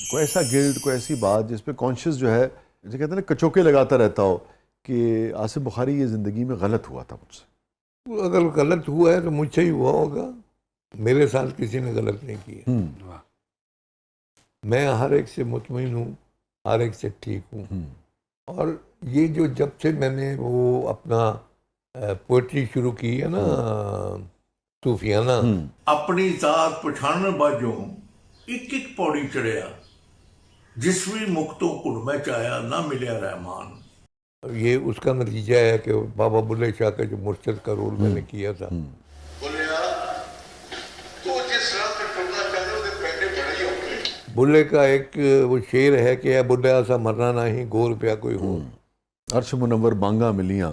کوئی ایسا گلٹ، کوئی ایسی بات جس پہ کانشیس جو ہے جسے کہتے ہیں نا کچوکے لگاتا رہتا ہو کہ آصف بخاری یہ زندگی میں غلط ہوا تھا مجھ سے؟ اگر غلط ہوا ہے تو مجھ سے ہی ہوا ہوگا، میرے ساتھ کسی نے غلط نہیں کیا. میں ہر ایک سے مطمئن ہوں، ہر ایک سے ٹھیک ہوں. اور یہ جو جب سے میں نے وہ اپنا پوئٹری شروع کی ہے نا صوفیانہ، اپنی ذات پچھان باجوں ایک ایک پوڑی چڑھیا، جس بھی مکتوں کڑ میں چایا نہ ملیا رحمان. یہ اس کا نتیجہ ہے کہ بابا بلے شاہ کا جو مرشد کا رول میں نے کیا تھا. بلے کا ایک وہ شعر ہے کہ اے بلیا سا مرنا نہیں گور پیا کوئی ہو. عرش منور بانگا ملیاں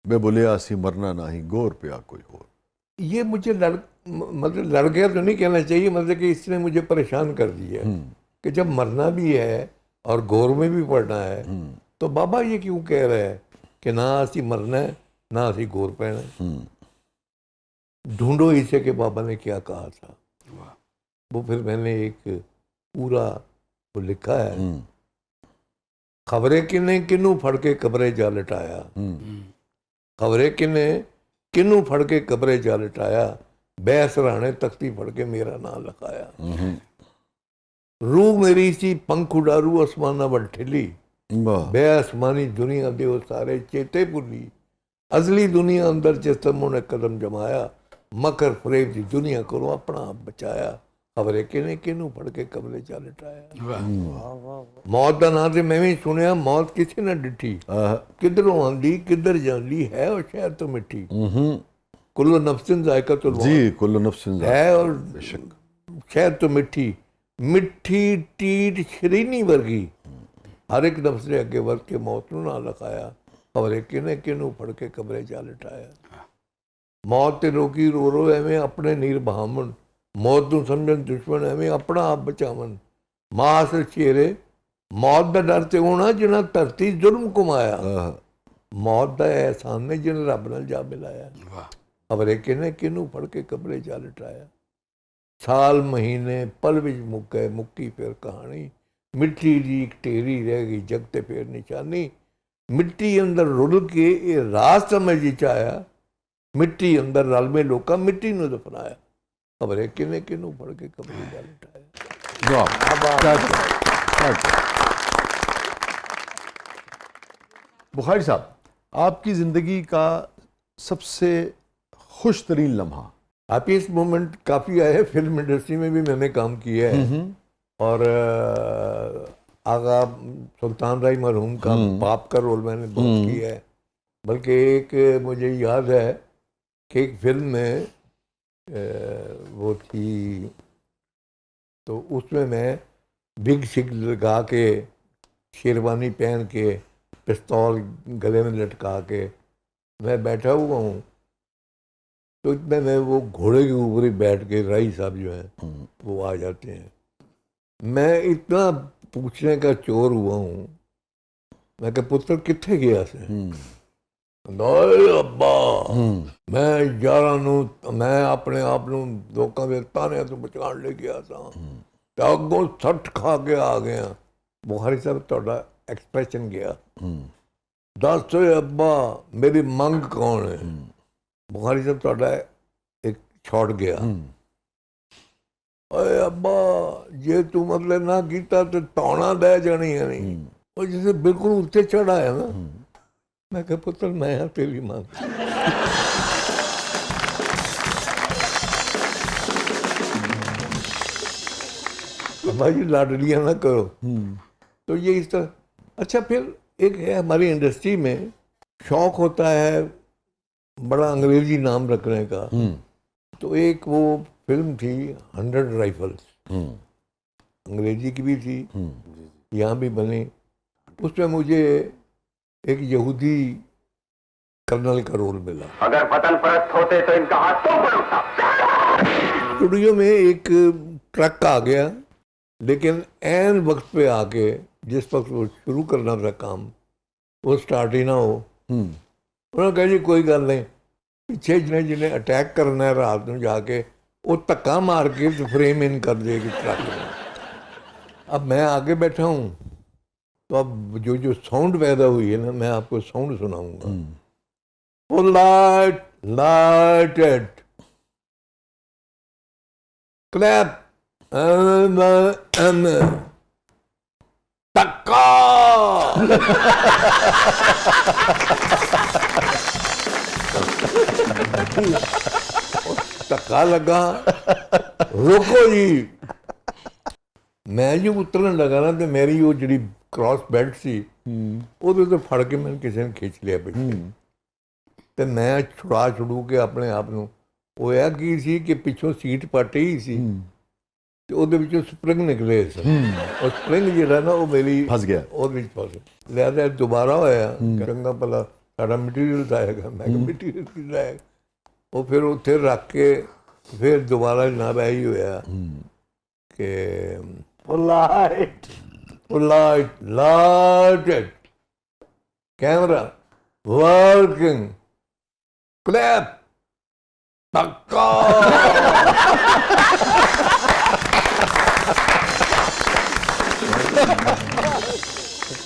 بے بلیا سی مرنا نہیں گور پیا کوئی ہو. یہ مجھے مطلب لڑ گیا تو نہیں کہنا چاہیے، مطلب کہ اس نے مجھے پریشان کر دیا کہ جب مرنا بھی ہے اور گور میں بھی پڑنا ہے تو بابا یہ کیوں کہہ رہا ہے کہ نہ اسی مرنا ہے نہ اسی گور پہنا ہے. ڈھونڈو اسے کہ بابا نے کیا کہا تھا. وہ پھر میں نے ایک پورا وہ لکھا ہے، خبریں کنے کنوں پھڑ کے قبرے جا لٹایا، خبریں کنے کنوں پھڑ کے قبرے جا لٹایا، بے سرانے تختی پھڑ کے میرا نام لکھایا. روح میری سی پنکھ اڈارو آسمانہ بل ٹھلی، بے آسمانی دنیا دے وہ سارے چیتے بھلی، ازلی دنیا اندر جسموں نے قدم جمایا، مکر فریب دی دنیا کو اپنا آپ بچایا، خبریں کنے کنوں پھڑ کے قبرے جا لٹایا. موت دا نام سے میں بھی سنیا، موت کسی نہ ڈٹھی، کدھروں آندی کدھر جاندی ہے اور شہر تو مٹھی. کل نفس ذائقۃ الموت، جی کل نفس ہے اور شہر تو مٹھی، مٹھی ٹیٹ شرینی ورگی، ہر ایک نفس نے اگے ورد کے موت نو نہ لکھایا، خبریں کنے کنوں پھڑ کے قبرے جا لٹایا. موت تے لوکی رو رو ایویں اپنے نیر بہامن، موت نو سمجھن دشمن ایویں اپنا آپ بچاون. ماس چیرے موت دا ڈر تے ہونا جنہاں دھرتی ظلم کمایا، موت دا احسان نے جن رب نال جا ملایا، خبریں کنے کنوں پھڑ کے قبرے جا لٹایا. سال مہینے پل وچ مک گئے مکی پھر کہانی، مٹی دی ایک ٹیری رہ گئی جگ تے پھر نشانی. مٹی اندر رل کے یہ راز سمجھ چایا، مٹی اندر رل میں لوکاں مٹی نو دفنایا، خبریں کنے کنوں پھڑ کے قبرے جا لٹایا. بخاری صاحب، آپ کی زندگی کا سب سے خوش ترین لمحہ؟ ہیپیسٹ مومنٹ کافی آئے، فلم انڈسٹری میں بھی میں نے کام کیا ہے، اور آغا سلطان رائی مرحوم کا باپ کا رول میں نے بہت کیا ہے. بلکہ ایک مجھے یاد ہے کہ ایک فلم میں وہ تھی تو اس میں بگ شگ لگا کے شیروانی پہن کے پستول گلے میں لٹکا کے میں بیٹھا ہوا ہوں، تو اتنے میں وہ گھوڑے کے اوپر ہی بیٹھ کے رائی صاحب جو ہیں وہ آ جاتے ہیں. میں اتنا پوچھنے کا چور ہوا ہوں، میں کہ پتر کتنے گیا سے؟ ابا میں یاراں نو میں اپنے آپ نو لوکاں دے تانے تو بچان لے گیا تھا، اگوں سٹ کھا کے آ گیا. بخاری صاحب تہاڈا ایکسپریشن گیا، دس ابا میری منگ کون ہے؟ بخاری صاحب تہاڈا ایک چھوٹ گیا، اے ابا جے تو مطلب نہ کیتا تو تونا دے جانی ہے نہیں. اور جسے بالکل اتنے چڑھا ہے نا، میں کہ پتر میں ہاں تیری ماں. بھائی لاڈلیاں نہ کرو. تو یہ اس طرح. اچھا پھر ایک ہے ہماری انڈسٹری میں شوق ہوتا ہے بڑا انگریزی نام رکھنے کا. تو ایک وہ فلم تھی 100 رائفلس، انگریزی کی بھی تھی یہاں بھی بنی. اس میں مجھے ایک یہودی کرنل کا رول ملا. اگر وطن پرست ہوتے تو ان کا ہاتھ تو پر اٹھتا. اسٹوڈیو میں ایک ٹرک آ گیا، لیکن عین وقت پہ آ کے جس وقت وہ شروع کرنا تھا کام وہ سٹارٹ ہی نہ ہو. انہوں نے کہا جی کوئی گل نہیں، پیچھے جنہیں اٹیک کرنا ہے رات میں جا کے وہ دھکا مار کے فریم ان کر دے گی ٹرک میں. اب میں آگے بیٹھا ہوں تو اب جو ساؤنڈ پیدا ہوئی ہے نا، میں آپ کو ساؤنڈ سناؤں گا. وہ لائٹڈ کلیپ ٹکا. ٹکا لگا. روکو جی. میں جو اترن لگا نا تو میری وہ جڑی کراس بیلٹ سی وہ تو پھڑ کے میں کسی نے کھینچ لیا پیچھے. تو میں چھڑو کے اپنے آپ نو ہویا کی سی کہ پچھوں سیٹ پٹ ہی سی تو وہ سپرنگ نکلے سن اور سپرنگ جہاں نا وہ میری پھنس گیا. وہ پھنس لہٰذا دوبارہ ہوا چنگا بھلا سارا مٹیریل آئے گا. میں مٹیریل کی لائے گا. وہ پھر اتنے رکھ کے پھر دوبارہ جناب یہی ہوا کہ لائٹ کیمرہ ورکنگ کلیپ ٹکا.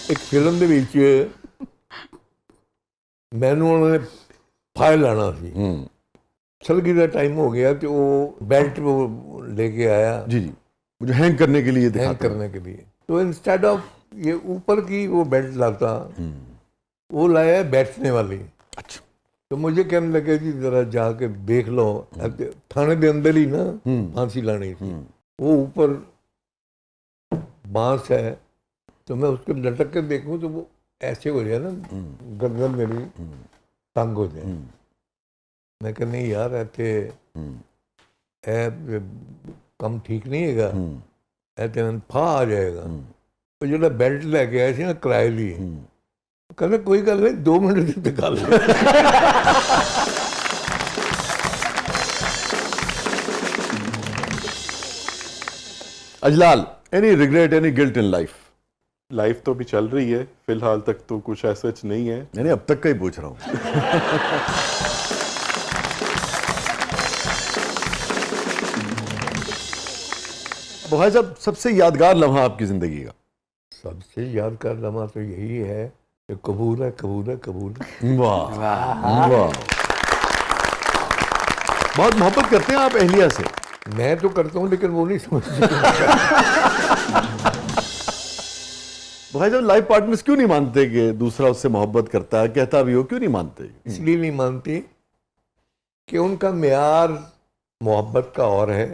ایک فلم دے وچ مینوں انہوں نے فائل لانا سی. سلگی کا ٹائم ہو گیا تو وہ بیلٹ لے کے آیا جی جی مجھے ہینگ کرنے کے لیے ہینگ کرنے کے لیے. تو انسٹیڈ آف یہ اوپر کی وہ بیلٹ لاتا وہ لایا بیٹھنے والی. اچھا. تو مجھے کہنے لگے جی ذرا جا کے دیکھ لو تھانے کے اندر ہی نا پھانسی لانی تھی. وہ اوپر بانس ہے تو میں اس کو لٹک کے دیکھوں تو وہ ایسے ہو جائے نا گردن میری تنگ ہو جائے. میں کہ نہیں یار ایتھے کم ٹھیک نہیں ہے گا ایتھے پھا آ جائے گا. وہ جڑا بیلٹ لے کے آئے سی نا کرائے لی کہتے کوئی گل نہیں 2 منٹ سے کر لیں. Ijlal any regret any guilt in life؟ Life تو بھی چل رہی ہے فی الحال تک تو کچھ ایسا نہیں ہے. میں نے اب تک کا ہی پوچھ رہا ہوں. بھائی صاحب سب سے یادگار لمحہ آپ کی زندگی کا؟ سب سے یادگار لمحہ تو یہی ہے کہ قبول ہے قبول ہے قبول ہے. واہ واہ. بہت محبت کرتے ہیں آپ اہلیہ سے؟ میں تو کرتا ہوں لیکن وہ نہیں سمجھتے. بھائی صاحب لائف پارٹنرز کیوں نہیں مانتے کہ دوسرا اس سے محبت کرتا ہے کہتا بھی ہو کیوں نہیں مانتے؟ اس لیے نہیں مانتی کہ ان کا معیار محبت کا اور ہے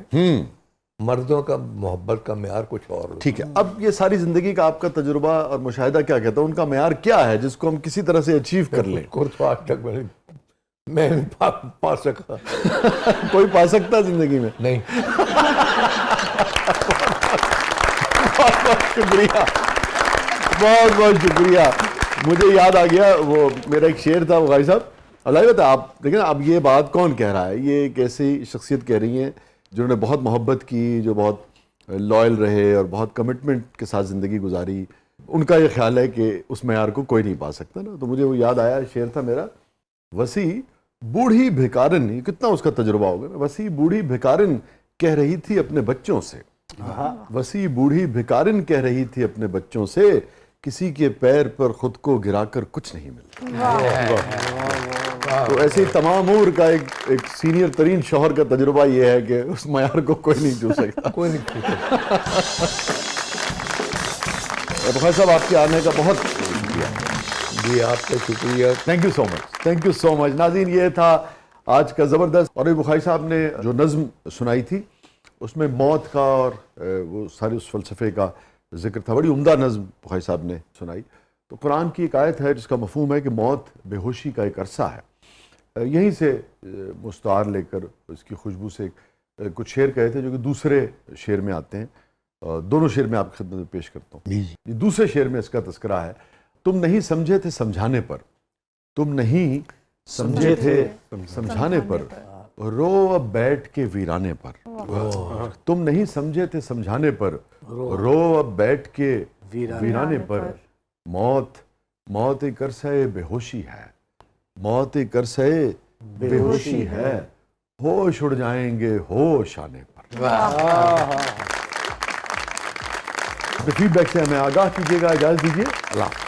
مردوں کا محبت کا معیار کچھ اور. ٹھیک ہے. اب یہ ساری زندگی کا آپ کا تجربہ اور مشاہدہ کیا کہتا ہے ان کا معیار کیا ہے جس کو ہم کسی طرح سے اچیو کر لیں؟ کو تو آج تک میں نہیں پا سکا. کوئی پا سکتا زندگی میں؟ نہیں. بہت بہت شکریہ بہت بہت شکریہ. مجھے یاد آ گیا وہ میرا ایک شعر تھا بغائی صاحب. اللہ بتا آپ دیکھیں اب یہ بات کون کہہ رہا ہے؟ یہ ایک ایسی شخصیت کہہ رہی ہیں جنہوں نے بہت محبت کی جو بہت لائل رہے اور بہت کمٹمنٹ کے ساتھ زندگی گزاری. ان کا یہ خیال ہے کہ اس معیار کو کوئی نہیں پا سکتا نا. تو مجھے وہ یاد آیا شعر تھا میرا وسیع بوڑھی بھکارن. کتنا اس کا تجربہ ہوگا. وسیع بوڑھی بھکارن کہہ رہی تھی اپنے بچوں سے وسیع بوڑھی بھکارن کہہ رہی تھی اپنے بچوں سے کسی کے پیر پر خود کو گرا کر کچھ نہیں ملتا. تو ایسے ہی تمام عمر کا ایک سینئر ترین شوہر کا تجربہ یہ ہے کہ اس معیار کو کوئی نہیں چھو سکتا. کوئی نہیں چھو سکتا. بخیر صاحب آپ کے آنے کا بہت شکریہ. جی آپ کا شکریہ. Thank you so much thank you so much. ناظرین یہ تھا آج کا زبردست. اور بخاری صاحب نے جو نظم سنائی تھی اس میں موت کا اور وہ سارے اس فلسفے کا ذکر تھا. بڑی عمدہ نظم بخاری صاحب نے سنائی. تو قرآن کی ایک آیت ہے جس کا مفہوم ہے کہ موت بے ہوشی کا ایک عرصہ ہے. یہیں سے مستعار لے کر اس کی خوشبو سے کچھ شعر کہے تھے جو کہ دوسرے شعر میں آتے ہیں. دونوں شعر میں آپ کی خدمت میں پیش کرتا ہوں. یہ دوسرے شعر میں اس کا تذکرہ ہے. تم نہیں سمجھے تھے سمجھانے پر تم نہیں سمجھے تھے سمجھانے پر رو اب بیٹھ کے ویرانے پر. تم نہیں سمجھے تھے سمجھانے پر رو اب بیٹھ کے ویرانے پر. موت ایک عرصہ بے ہوشی ہے موت ایک عرصہ بے ہوشی ہے ہوش اڑ جائیں گے ہوش آنے پر. فیڈ بیک سے ہمیں آگاہ کیجیے گا. اجازت دیجیے. اللہ حافظ.